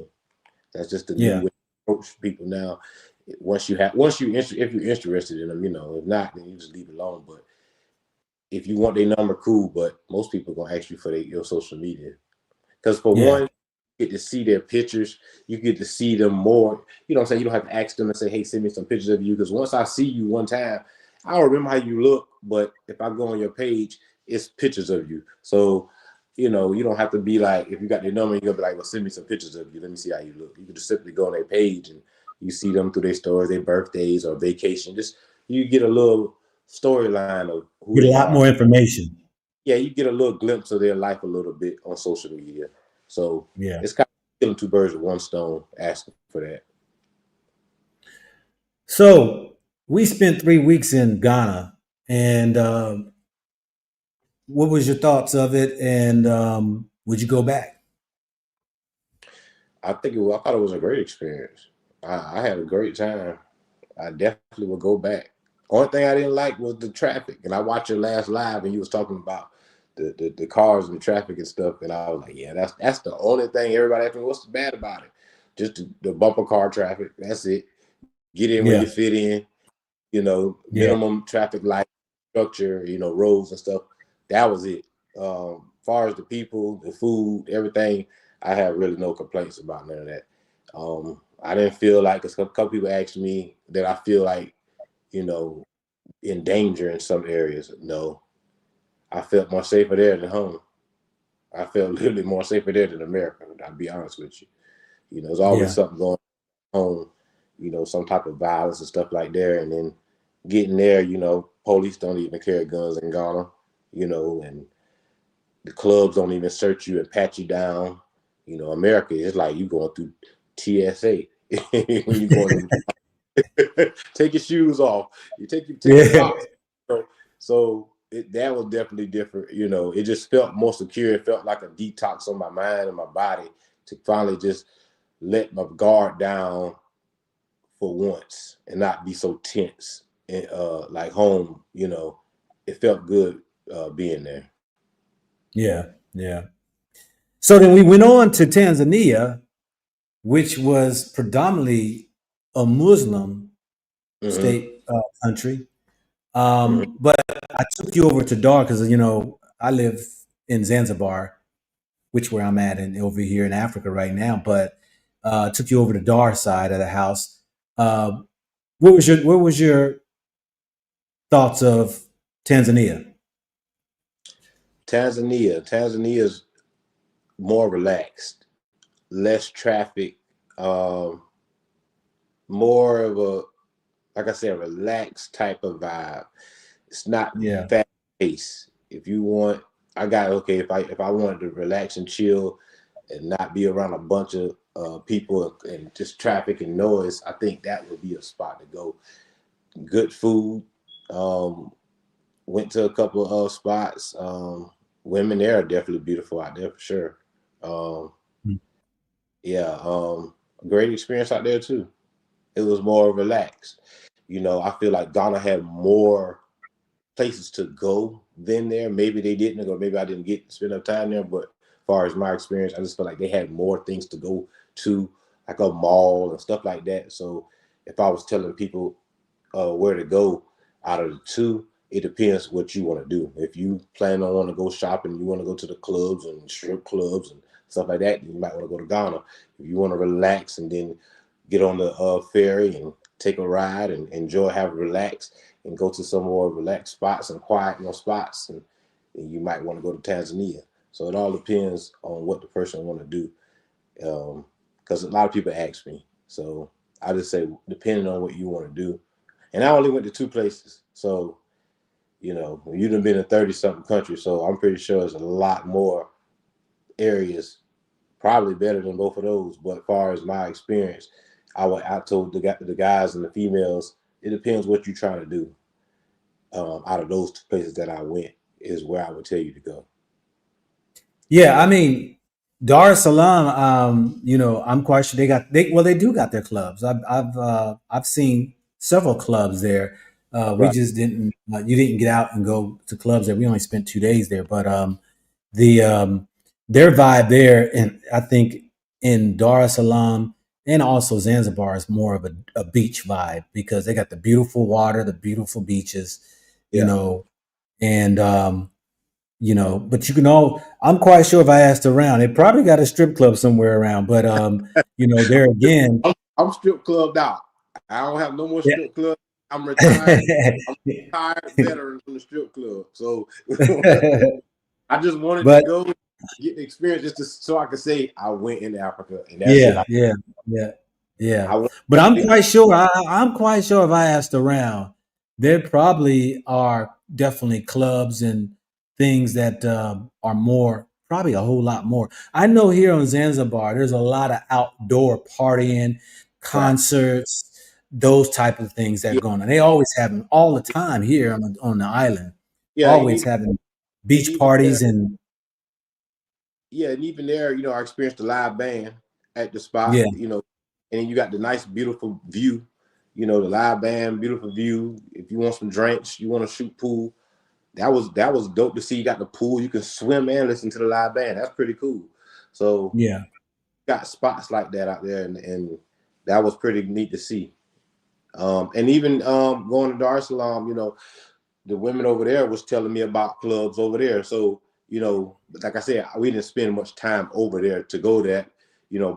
That's just the new yeah, way to approach people now. If you're interested in them, if not, then you just leave it alone. But if you want their number, cool. But most people are gonna ask you for your social media because for yeah, one, you get to see their pictures. You get to see them more. You know what I'm saying? You don't have to ask them and say, "Hey, send me some pictures of you." Because once I see you one time, I don't remember how you look. But if I go on your page, it's pictures of you. So you don't have to be like, if you got their number, you're gonna be like, well, send me some pictures of you. Let me see how you look. You can just simply go on their page and you see them through their stories, their birthdays or vacation. Just you get a little storyline of who get a they lot are. more information. Yeah, you get a little glimpse of their life a little bit on social media. So Yeah. it's kind of killing two birds with one stone, asking for that. So we spent 3 weeks in Ghana, and what was your thoughts of it? And would you go back? I thought it was a great experience. I had a great time. I definitely would go back. Only thing I didn't like was the traffic. And I watched your last live and you was talking about the cars and the traffic and stuff. And I was like, yeah, that's the only thing everybody asked me, what's bad about it? Just the bumper car traffic. That's it. Get in where you Yeah, fit in, yeah, minimum traffic light structure, roads and stuff. That was it. Far as the people, the food, everything, I have really no complaints about none of that. I didn't feel like, because a couple people asked me that I feel like, you know, in danger in some areas. No, I felt more safer there than home. I felt literally more safer there than America. I'll be honest with you. There's always yeah, something going on, some type of violence and stuff like there. And then getting there, police don't even carry guns in Ghana, and the clubs don't even search you and pat you down. You know, America is like you going through TSA when you going to take your shoes off. You take your Yeah. socks. So that was definitely different. You know, it just felt more secure. It felt like a detox on my mind and my body to finally just let my guard down for once and not be so tense and like home. You know, it felt good being there. Yeah. Yeah. So then we went on to Tanzania, which was predominantly a Muslim Hmm. state country. Hmm. But I took you over to Dar because I live in Zanzibar, which where I'm at, and over here in Africa right now. But took you over to Dar side of the house. Uh, what was your thoughts of Tanzania? Tanzania is more relaxed, less traffic, um, more of a, like I said, relaxed type of vibe. It's not Yeah, fast paced. If you want, I got okay. If I wanted to relax and chill and not be around a bunch of people and just traffic and noise, I think that would be a spot to go. Good food. Um, Went to a couple of spots. Women there are definitely beautiful out there for sure. Um, yeah, great experience out there too. It was more relaxed. You know, I feel like Ghana had more places to go than there. Maybe they didn't, or maybe I didn't get to spend enough time there. But as far as my experience, I just feel like they had more things to go to, like a mall and stuff like that. So if I was telling people where to go out of the two, it depends what you want to do. If you plan on want to go shopping, you want to go to the clubs and strip clubs and stuff like that, you might want to go to Ghana. If you want to relax and then get on the ferry and take a ride and enjoy, have a relax, and go to some more relaxed spots and quiet spots, and you might want to go to Tanzania. So it all depends on what the person want to do. Because a lot of people ask me, so I just say depending on what you want to do. And I only went to two places, so you've been in 30 something countries, so I'm pretty sure there's a lot more areas probably better than both of those. But as far as my experience, I told the guys and the females, it depends what you're trying to do. Out of those two places that I went is where I would tell you to go. yeah. I mean, Dar es Salaam. I'm quite sure they do got their clubs. I've seen several clubs there. We Right. just didn't. You didn't get out and go to clubs there. We only spent 2 days there, but the their vibe there, and I think in Dar es Salaam and also Zanzibar is more of a beach vibe because they got the beautiful water, the beautiful beaches, you Yeah. know, and but you can all. I'm quite sure if I asked around, they probably got a strip club somewhere around, but there again, I'm strip clubbed out. I don't have no more yeah. strip club. I'm retired. I'm a retired veteran from the strip club. So I just wanted to But go get the experience so I could say I went in Africa and that's it. yeah, yeah, yeah, yeah. I went. But I'm quite sure if I asked around, there probably are definitely clubs and things that are more, probably a whole lot more. I know here on Zanzibar, there's a lot of outdoor partying, Right. concerts, those type of things that Yeah. are going on. They always have them all the time here on the island. Yeah. Always having And beach even there, parties and yeah, and even there, I experienced the live band at the spot, yeah, and then you got the nice, beautiful view, the live band, beautiful view. If you want some drinks, you want to shoot pool, that was dope to see. You got the pool, you can swim and listen to the live band. That's pretty cool. So yeah, got spots like that out there, and that was pretty neat to see. And even going to Dar es Salaam, the women over there was telling me about clubs over there. So, like I said, we didn't spend much time over there to go that,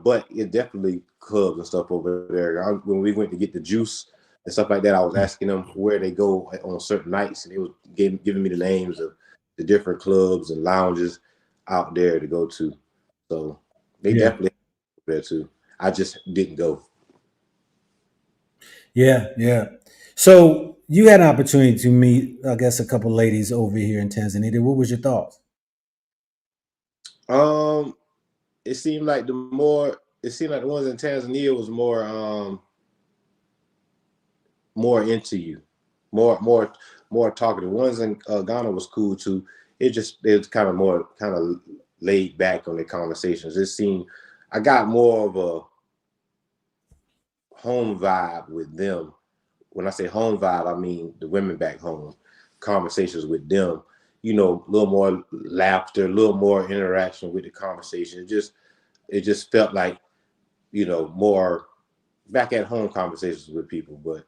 but it definitely clubs and stuff over there. When we went to get the juice and stuff like that, I was asking them where they go on certain nights, and it was giving me the names of the different clubs and lounges out there to go to. So they yeah. definitely there too. I just didn't go. Yeah, yeah. So you had an opportunity to meet, I guess, a couple ladies over here in Tanzania. What was your thoughts? Um, it seemed like it seemed like the ones in Tanzania was more into you, more more more talkative. The ones in Ghana was cool too. It was kind of laid back on the conversations. It seemed I got more of a home vibe with them. When I say home vibe, I mean the women back home. Conversations with them, a little more laughter, a little more interaction with the conversation. It just felt like more back at home conversations with people. But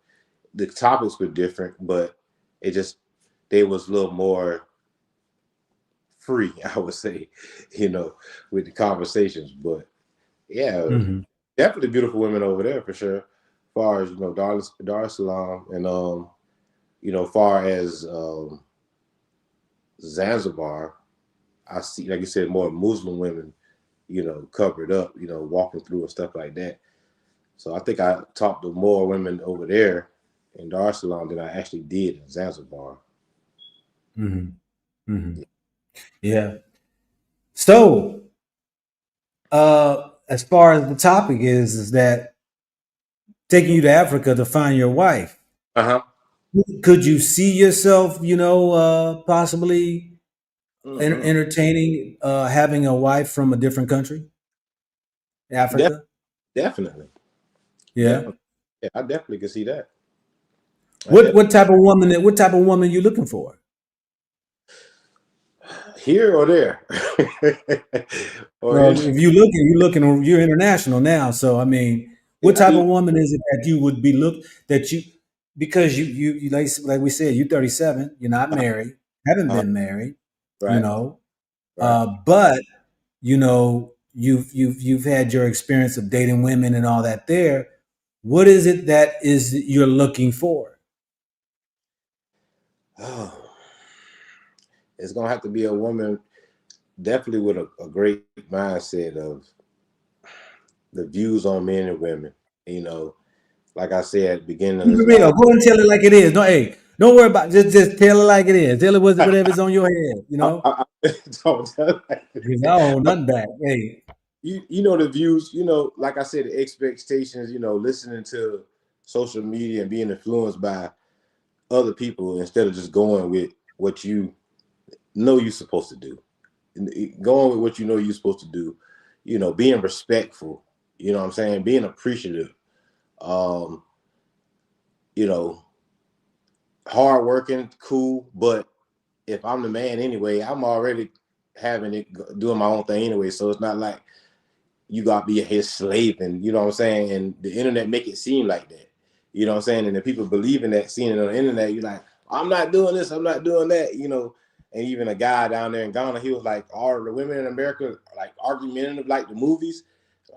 the topics were different, but it just they was a little more free, I would say, with the conversations. But yeah, Hmm. definitely beautiful women over there for sure. As far as Dar es Salaam and far as Zanzibar, I see, like you said, more Muslim women, covered up, walking through and stuff like that. So I think I talked to more women over there in Dar es Salaam than I actually did in Zanzibar. Hmm. Hmm. Yeah. So, as far as the topic is that taking you to Africa to find your wife. Uh huh. Could you see yourself, possibly Mm-hmm. entertaining having a wife from a different country, Def- Africa? definitely, Yeah. definitely. Yeah, I definitely could see that. I What definitely what type of woman? What type of woman you looking for? here or there, or Well, in. if you're international now. So I mean, what Yeah, I type do. of woman is it that you would be that you because you like we said, you're 37, you're not married, haven't Uh, been married, you right, know, right. but you've had your experience of dating women and all that there. What is it that is you're looking for? Oh, it's gonna have to be a woman, definitely with a great mindset of the views on men and women. You know, like I said at the beginning of Keep this it real. live. Go and tell it like it is. No, hey, don't worry about just tell it like it is. Tell it whatever's on your head. Don't tell Because I don't hold nothing back. Hey, you know the views, like I said, the expectations, listening to social media and being influenced by other people instead of just going with what you know you're supposed to do. Going with what you know you're supposed to do, being respectful, what I'm saying, being appreciative, um, you know, hard working, cool, but if I'm the man anyway, I'm already having it doing my own thing anyway. So it's not like you got to be his slave, and you know what I'm saying. And the internet make it seem like that, you know what I'm saying. And the people believing that, seeing it on the internet, you're like, I'm not doing this, I'm not doing that. And even a guy down there in Ghana, he was like, "Are the women in America like argumentative like the movies?"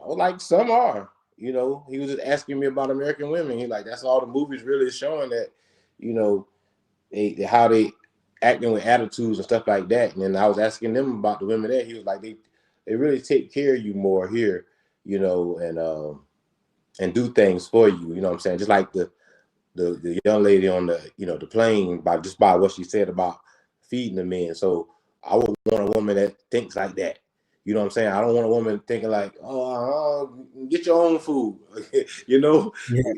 I was like, "Some are." He was just asking me about American women. He like, that's all the movies really showing that, you know, how they acting with attitudes and stuff like that. And then I was asking them about the women there. He was like, they really take care of you more here, and do things for you. You know what I'm saying? Just like the young lady on the plane, by what she said about feeding the men. So I would want a woman that thinks like that. You know what I'm saying? I don't want a woman thinking like, oh, get your own food. you know, yeah,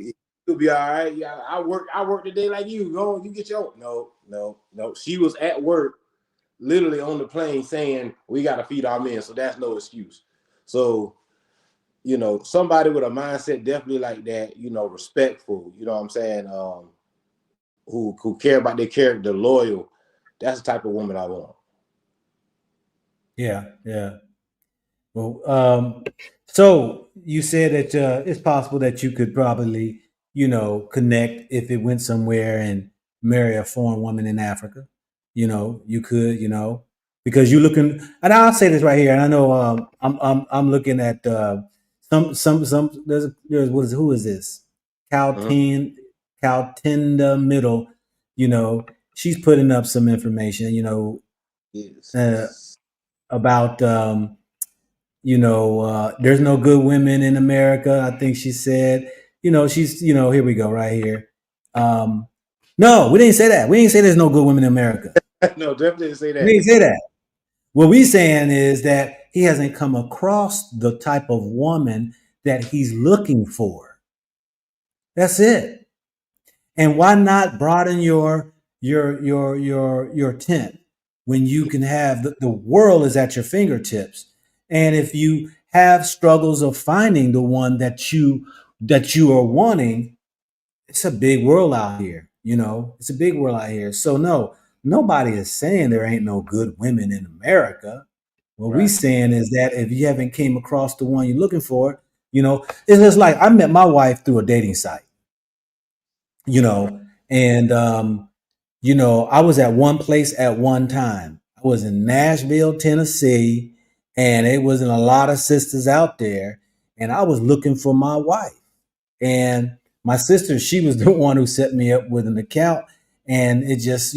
you'll be all right. Yeah, I work today like you. Go, you get your own. No, no, no. She was at work, literally on the plane, saying we got to feed our men. So that's no excuse. So somebody with a mindset definitely like that. Respectful. You know what I'm saying? Who care about their character, loyal. That's the type of woman I want. yeah, yeah. Well, so you said that it's possible that you could probably, connect if it went somewhere and marry a foreign woman in Africa. You could, because you're looking. And I'll say this right here. And I know I'm looking at some. There's who is this? Mhm. Caltin Caltinda Middle. She's putting up some information. Uh, Yes. about there's no good women in America. I think she said, she's, here we go, right here. Um, no, we didn't say that. We didn't say there's no good women in America. No, definitely didn't say We that. didn't say that. What we saying is that he hasn't come across the type of woman that he's looking for. That's it. And why not broaden your tent when you can have the world is at your fingertips. And if you have struggles of finding the one that you are wanting, it's a big world out here. It's a big world out here. So no, nobody is saying there ain't no good women in America. What we Right. saying is that if you haven't came across the one you're looking for, it's just like I met my wife through a dating site, you Right. know, and I was at one place at one time. I was in Nashville, Tennessee, and it wasn't a lot of sisters out there, and I was looking for my wife. And my sister, she was the one who set me up with an account, and it just,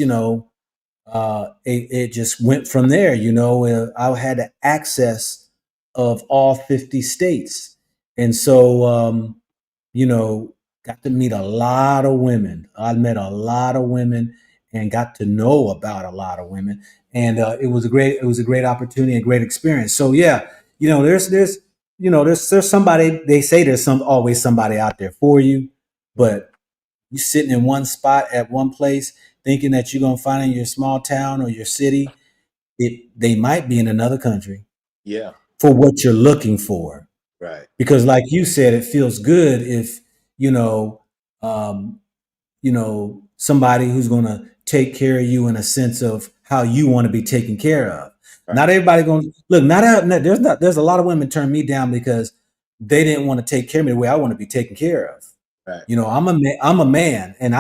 it just went from there. I had the access of all 50 states, and so you know, got to meet a lot of women. I met a lot of women and got to know about a lot of women, and it was a great opportunity, a great experience. So yeah, there's somebody. They say there's always somebody out there for you, but you sitting in one spot at one place, thinking that you're gonna find in your small town or your city, they might be in another country Yeah. for what you're looking for. Right. Because, like you said, it feels good if you know, um, somebody who's going to take care of you in a sense of how you want to be taken care of. Right. Not everybody going to look. There's a lot of women turn me down because they didn't want to take care of me the way I want to be taken care of. Right. I'm a man, and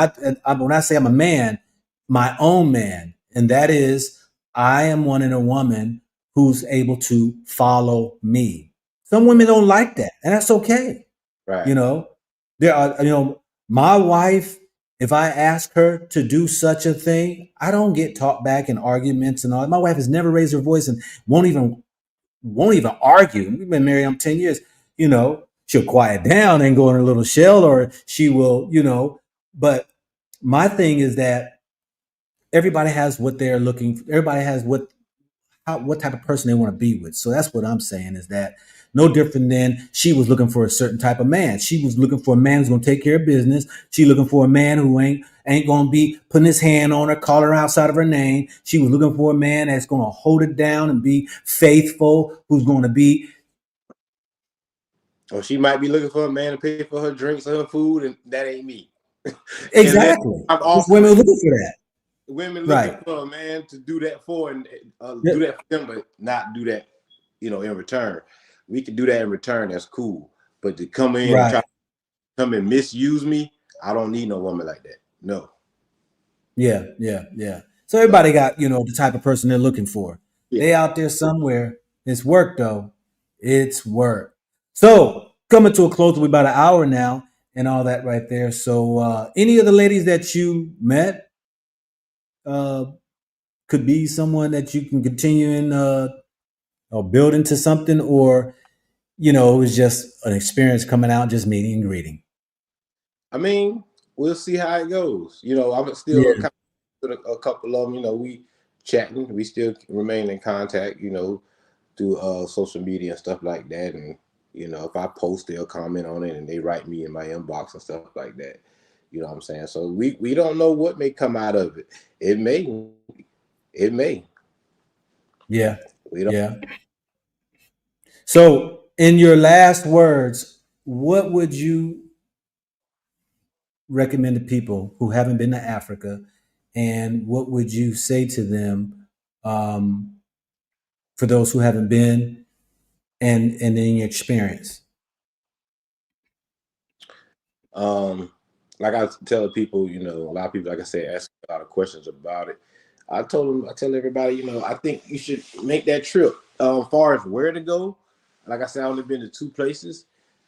when I say I'm a man, my own man, and that is I am wanting a woman who's able to follow me. Some women don't like that, and that's okay. Right. You know, there are, my wife, if I ask her to do such a thing, I don't get talked back in arguments and all. My wife has never raised her voice and won't even argue. We've been married 10 years. She'll quiet down and go in her little shell, or she will, but my thing is that everybody has what they're looking for. Everybody has what type of person they want to be with. So that's what I'm saying is that no different than she was looking for a certain type of man. She was looking for a man who's going to take care of business. She looking for a man who ain't going to be putting his hand on her, calling her outside of her name. She was looking for a man that's going to hold it down and be faithful, who's going to be Or she might be looking for a man to pay for her drinks or her food, and that ain't me. And then exactly. I'm There's also women looking for that. women looking Right. for a man to do that for and Yeah, do that for them, but not do that, in return. We can do that in return. That's cool. But to come in and try right. to come and misuse me, I don't need no woman like that. No. Yeah, yeah, yeah. So So everybody got, the type of person they're looking for. yeah. They out there somewhere. It's work though. It's work. So coming to a close, we're about an hour now and all that right there. So any of the ladies that you met uh could be someone that you can continue in or build into something, or it was just an experience coming out, just meeting and greeting. I mean, we'll see how it goes. I'm still Yeah, kind of with a couple of them. We chatting. We still remain in contact. Through social media and stuff like that. And if I post, they'll comment on it and they write me in my inbox and stuff like that. You know what I'm saying? So we don't know what may come out of it. It may. It may. yeah, We don't. yeah. So in your last words, what would you recommend to people who haven't been to Africa, and what would you say to them um, for those who haven't been, and in your experience? Um, like I tell people, a lot of people, like I said, ask a lot of questions about it. I tell everybody, I think you should make that trip. Far as where to go, like I said, I only been to two places,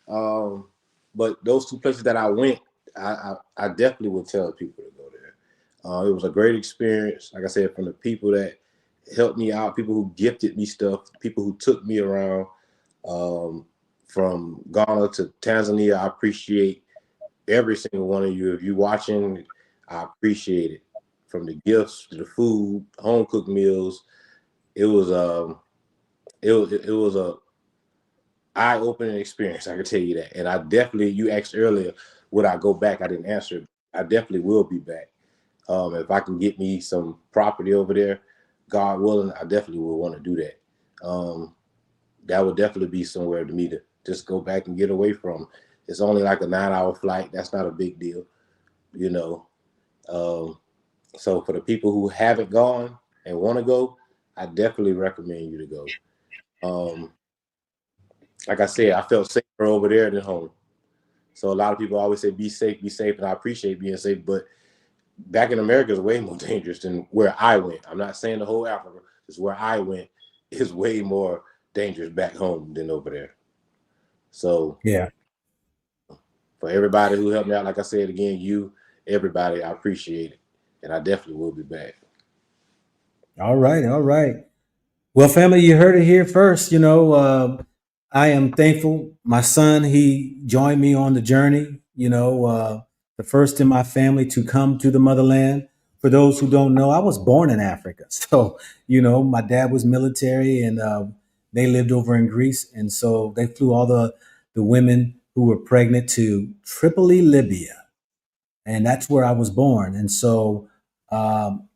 um, but those two places that I went, I definitely would tell people to go there. It was a great experience. Like I said, from the people that helped me out, people who gifted me stuff, people who took me around. Um, from Ghana to Tanzania, I appreciate every single one of you. If you're watching, I appreciate it. From the gifts to the food, home cooked meals. It was it was a eye-opening experience. I can tell you that. And I definitely, you asked earlier, would I go back? I didn't answer. I definitely will be back. If I can get me some property over there, God willing, I definitely will want to do that. That would definitely be somewhere to me to just go back and get away from. It's only like a 9-hour flight. That's not a big deal, you know. Um, so for the people who haven't gone and want to go, I definitely recommend you to go. Um, like I said, I felt safer over there than home. So a lot of people always say, be safe, and I appreciate being safe. But back in America is way more dangerous than where I went. I'm not saying the whole Africa, just where I went is way more dangerous back home than over there. So Yeah. for everybody who helped me out, like I said again, you, everybody, I appreciate it. And I definitely will be back. All right. All right. Well, family, you heard it here first. I am thankful. My son, he joined me on the journey. The first in my family to come to the motherland. For those who don't know, I was born in Africa. So, my dad was military, and they lived over in Greece. And so they flew all the women who were pregnant to Tripoli, Libya. And that's where I was born. And so, um,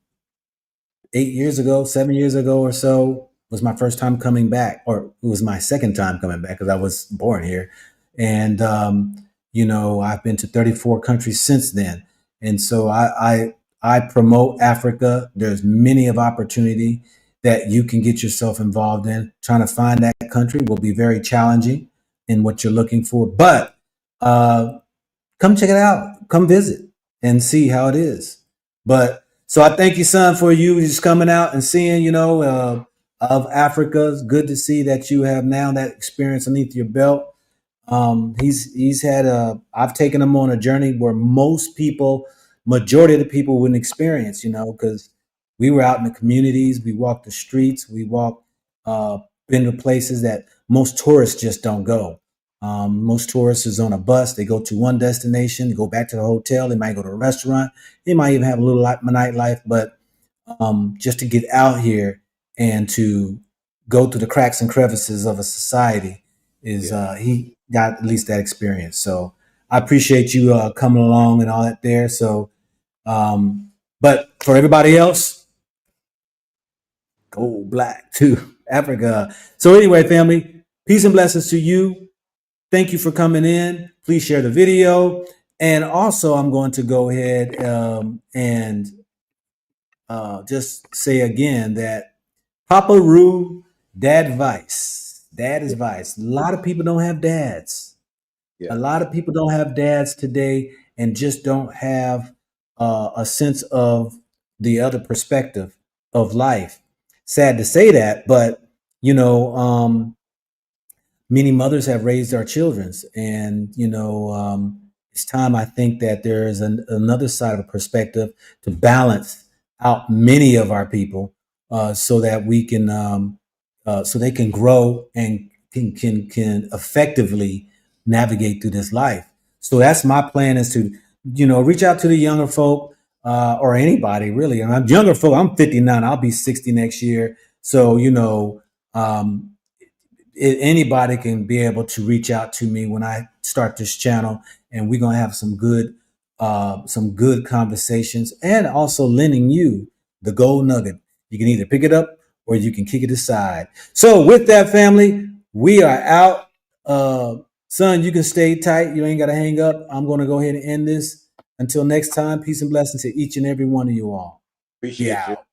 8 years ago, 7 years ago or so was my first time coming back, or it was my second time coming back because I was born here. And, I've been to 34 countries since then. And so I promote Africa. There's many of opportunity that you can get yourself involved in. Trying to find that country will be very challenging in what you're looking for. But come check it out. Come visit and see how it is. But so I thank you, son, for you just coming out and seeing, of Africa. It's good to see that you have now that experience underneath your belt. He's had I've taken him on a journey where most people, majority of the people wouldn't experience, because we were out in the communities, we walked the streets, we walked, uh, been to places that most tourists just don't go. Most tourists is on a bus. They go to one destination, they go back to the hotel. They might go to a restaurant. They might even have a little nightlife, but just to get out here and to go through the cracks and crevices of a society is Yeah. he got at least that experience. So I appreciate you coming along and all that there. So, but for everybody else, go black to Africa. So anyway, family, peace and blessings to you. Thank you for coming in. Please share the video. And also, I'm going to go ahead and just say again that Papa Roo, Dad Vice. Dad is Yeah. Vice. A lot of people don't have dads. A Yeah. lot of people don't have dads today and just don't have a sense of the other perspective of life. Sad to say that, but you know, many mothers have raised our children's, and it's time, I think, that there is another side of a perspective to balance out many of our people, so that we can so they can grow and can effectively navigate through this life. So that's my plan, is to reach out to the younger folk, or anybody really. And I'm younger folk, I'm 59, I'll be 60 next year. So um, anybody can be able to reach out to me when I start this channel, and we're gonna have some good conversations, and also lending you the gold nugget. You can either pick it up or you can kick it aside. So with that, family, we are out. Son, you can stay tight. You ain't got to hang up. I'm going to go ahead and end this. Until next time, peace and blessings to each and every one of you all. Be Appreciate you. out.